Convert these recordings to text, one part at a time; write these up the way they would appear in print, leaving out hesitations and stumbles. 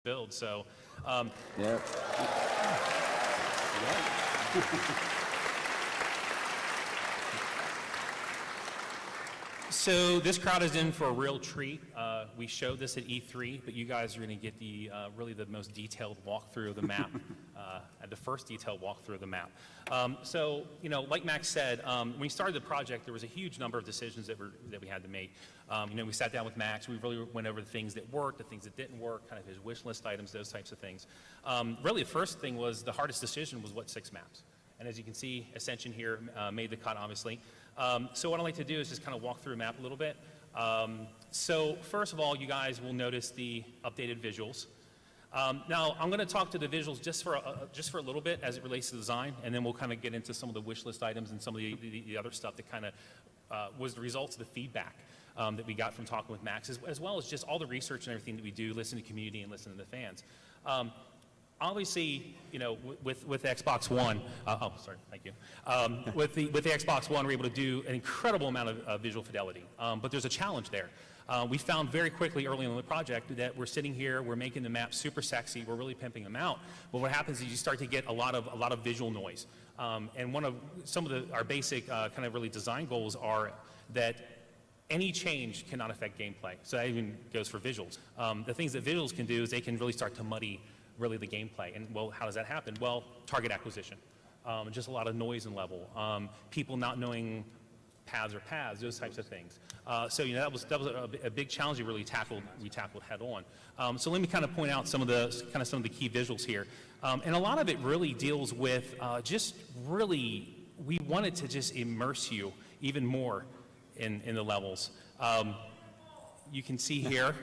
build. So, Yep. so this crowd is in for a real treat. We showed this at E3, but you guys are going to get the really the most detailed walkthrough of the map, the first detailed walkthrough of the map. So, you know, like Max said, when we started the project, there was a huge number of decisions that we had to make. You know, we sat down with Max. We really went over the things that worked, the things that didn't work, kind of his wish list items, those types of things. Really, the first thing was the hardest decision was what 6 maps. And as you can see, Ascension here made the cut, obviously. So what I'd like to do is just kind of walk through a map a little bit. So first of all, you guys will notice the updated visuals. Now, I'm going to talk to the visuals just for a little bit as it relates to design, and then we'll kind of get into some of the wish list items and some of the other stuff that kind of was the results of the feedback that we got from talking with Max, as well as just all the research and everything that we do, listen to the community and listen to the fans. Obviously, you know, with Xbox One, oh, sorry, thank you. With the Xbox One, we're able to do an incredible amount of visual fidelity, but there's a challenge there. We found very quickly early in the project that we're sitting here, we're making the map super sexy, we're really pimping them out, but what happens is you start to get a lot of visual noise. And some of our basic kind of really design goals are that any change cannot affect gameplay. So that even goes for visuals. The things that visuals can do is they can really start to muddy really the gameplay. And well, how does that happen? Well, target acquisition. Just a lot of noise and level. People not knowing paths or paths, those types of things. So you know that was a big challenge we tackled head on. So let me kind of point out some of the key visuals here. And a lot of it really deals with just really, we wanted to just immerse you even more in the levels. You can see here.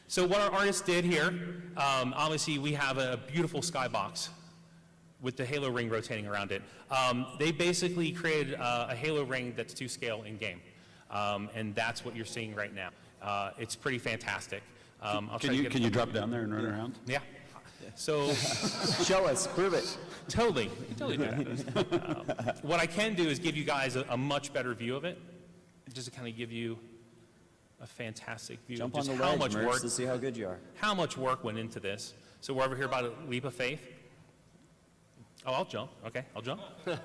So what our artists did here, obviously we have a beautiful skybox with the halo ring rotating around it. They basically created a halo ring that's to scale in game. And that's what you're seeing right now. It's pretty fantastic. Can you drop down there and run around? Yeah. So Show us, prove it. Totally do that. What I can do is give you guys a much better view of it, just to kind of give you a fantastic view Jump of just on the how ledge, much Mertz, work to see how good you are. How much work went into this. So we're over here about a leap of faith. Oh, I'll jump. Okay, I'll jump. Nice.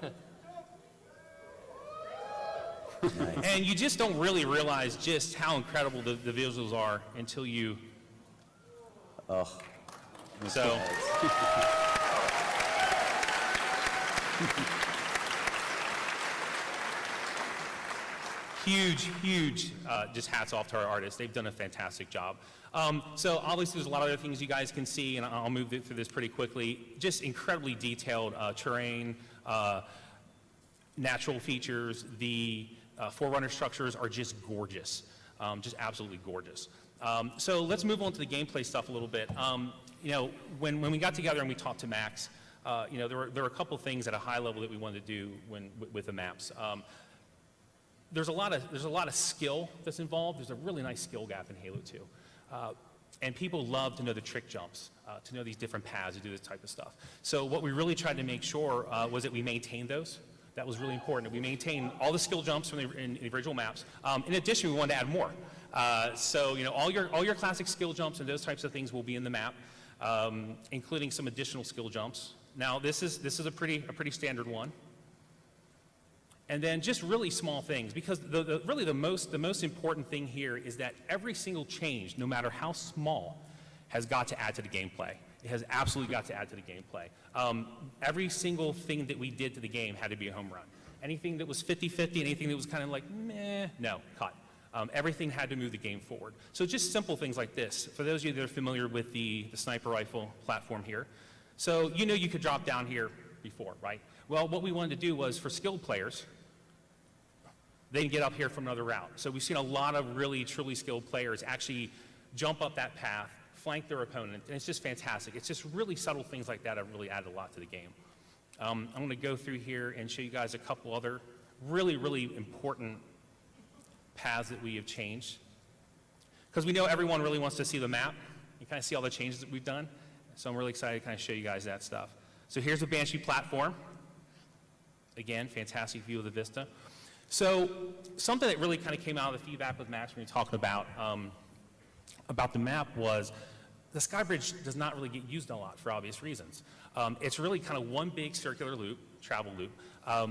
And you just don't really realize just how incredible the visuals are until you. Oh. So. Huge, just hats off to our artists. They've done a fantastic job. So obviously there's a lot of other things you guys can see, and I'll move through this pretty quickly. Just incredibly detailed terrain, natural features. The Forerunner structures are just gorgeous, just absolutely gorgeous. So let's move on to the gameplay stuff a little bit. You know, when we got together and we talked to Max, you know, there were a couple things at a high level that we wanted to do with the maps. There's a lot of skill that's involved. There's a really nice skill gap in Halo 2. And people love to know the trick jumps, to know these different paths, to do this type of stuff. So what we really tried to make sure was that we maintained those. That was really important. We maintained all the skill jumps from the original maps. In addition, we wanted to add more. So you know, all your classic skill jumps and those types of things will be in the map, including some additional skill jumps. Now this is a pretty standard one. And then just really small things, because really the most important thing here is that every single change, no matter how small, has got to add to the gameplay. It has absolutely got to add to the gameplay. Every single thing that we did to the game had to be a home run. Anything that was 50-50, anything that was kind of like, meh, no, cut. Everything had to move the game forward. So just simple things like this. For those of you that are familiar with the sniper rifle platform here, so you know you could drop down here before, right? Well, what we wanted to do was for skilled players, they can get up here from another route. So we've seen a lot of really, truly skilled players actually jump up that path, flank their opponent, and it's just fantastic. It's just really subtle things like that have really added a lot to the game. I'm going to go through here and show you guys a couple other really, really important paths that we have changed. Because we know everyone really wants to see the map and kind of see all the changes that we've done. So I'm really excited to kind of show you guys that stuff. So here's the Banshee platform. Again, fantastic view of the vista. So something that really kind of came out of the feedback with Max when we were talking about the map was the sky bridge does not really get used a lot for obvious reasons. It's really kind of one big circular loop, travel loop.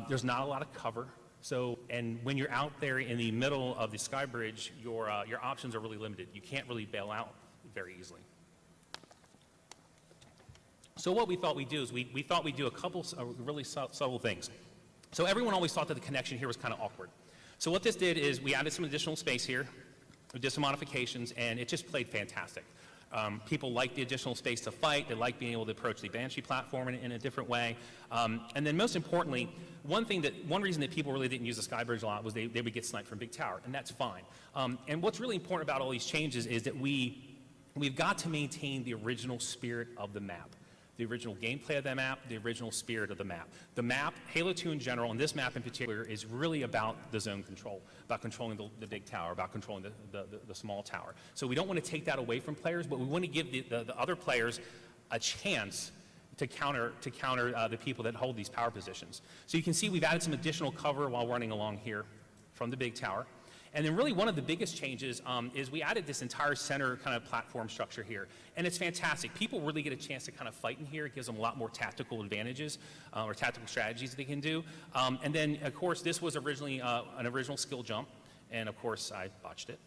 There's not a lot of cover. So, and when you're out there in the middle of the sky bridge, your options are really limited. You can't really bail out very easily. So what we thought we'd do is we thought we'd do a couple really subtle things. So everyone always thought that the connection here was kind of awkward. So what this did is we added some additional space here, we did some modifications, and it just played fantastic. People like the additional space to fight. They like being able to approach the Banshee platform in a different way. And then most importantly, one reason that people really didn't use the sky bridge a lot was they would get sniped from Big Tower, and that's fine. And what's really important about all these changes is that we've got to maintain the original spirit of the map. The original gameplay of the map, the original spirit of the map. The map, Halo 2 in general, and this map in particular, is really about the zone control, about controlling the big tower, about controlling the small tower. So we don't want to take that away from players, but we want to give the other players a chance to counter the people that hold these power positions. So you can see we've added some additional cover while running along here from the big tower. And then really one of the biggest changes is we added this entire center kind of platform structure here. And it's fantastic. People really get a chance to kind of fight in here. It gives them a lot more tactical advantages or tactical strategies that they can do. And then, of course, this was originally an original skill jump. And, of course, I botched it.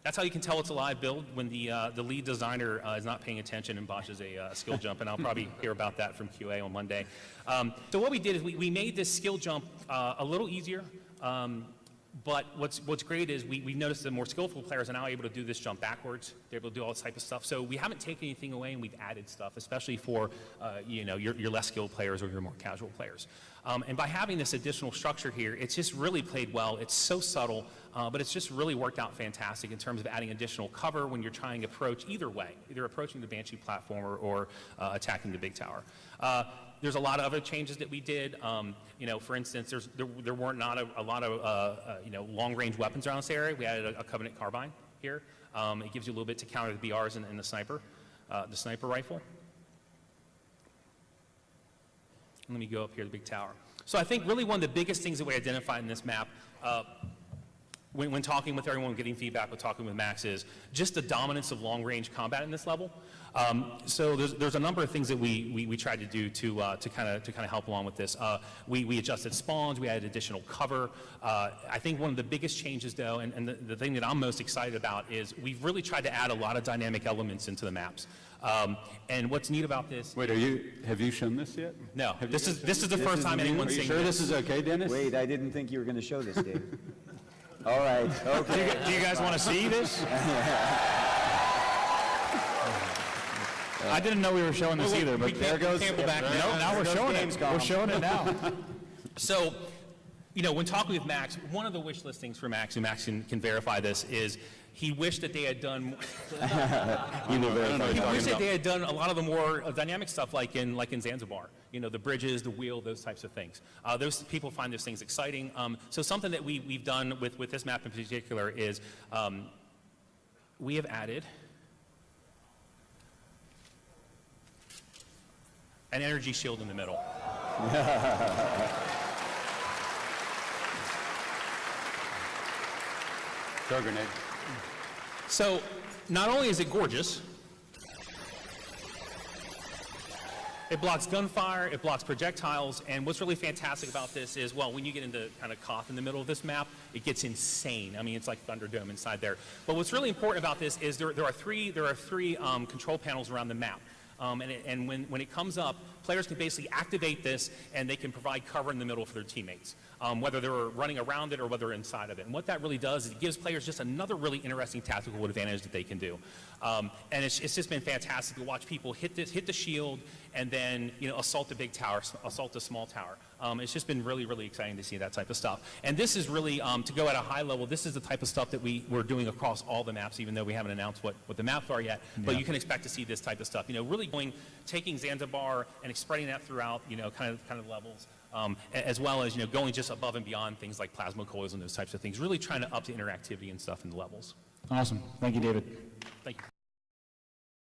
That's how you can tell it's a live build, when the lead designer is not paying attention and botches a skill jump, and I'll probably hear about that from QA on Monday. So what we did is we made this skill jump a little easier, but what's great is we noticed that more skillful players are now able to do this jump backwards. They're able to do all this type of stuff. So we haven't taken anything away, and we've added stuff, especially for your less skilled players or your more casual players. And by having this additional structure here, it's just really played well. It's so subtle, but it's just really worked out fantastic in terms of adding additional cover when you're trying to approach either way, either approaching the Banshee platform or attacking the big tower. There's a lot of other changes that we did. For instance, there weren't not a lot of long-range weapons around this area. We added a Covenant carbine here. It gives you a little bit to counter the BRs and the sniper rifle. Let me go up here to the big tower. So I think really one of the biggest things that we identified in this map, when talking with everyone, getting feedback, with talking with Max, is just the dominance of long-range combat in this level. So there's a number of things that we tried to do to kind of help along with this. We adjusted spawns, we added additional cover. I think one of the biggest changes, though, and the thing that I'm most excited about, is we've really tried to add a lot of dynamic elements into the maps. And what's neat about this? Wait, have you shown this yet? No, this is the first time anyone's seen Sure this. this is okay, Dennis? Wait, I didn't think you were going to show this, Dave. All right, okay. Do you guys want to see this? I didn't know we were showing this either, but there goes. Back No, now we're showing it. We're showing it now. So, when talking with Max, one of the wish listings for Max, and Max can verify this, is he wished that they had done. You know He wished that they had done a lot of the more dynamic stuff, like in Zanzibar. The bridges, the wheel, those types of things. Those people find those things exciting. So something that we've done with this map in particular is we have added an energy shield in the middle. Throw a grenade. So not only is it gorgeous, it blocks gunfire, it blocks projectiles, and what's really fantastic about this is, well, when you get into kind of Koth in the middle of this map, it gets insane. I mean, it's like Thunderdome inside there. But what's really important about this is there are three control panels around the map. And when it comes up, players can basically activate this, and they can provide cover in the middle for their teammates, whether they're running around it or whether they're inside of it. And what that really does is it gives players just another really interesting tactical advantage that they can do. And it's just been fantastic to watch people hit the shield, and then assault the big tower, assault the small tower. It's just been really, really exciting to see that type of stuff. And this is really, to go at a high level, this is the type of stuff that we're doing across all the maps, even though we haven't announced what the maps are yet. Yeah. But you can expect to see this type of stuff. Really taking Zanzibar and spreading that throughout, kind of levels, as well as going just above and beyond things like plasma coils and those types of things. Really trying to up the interactivity and stuff in the levels. Awesome. Thank you, David. Thank you.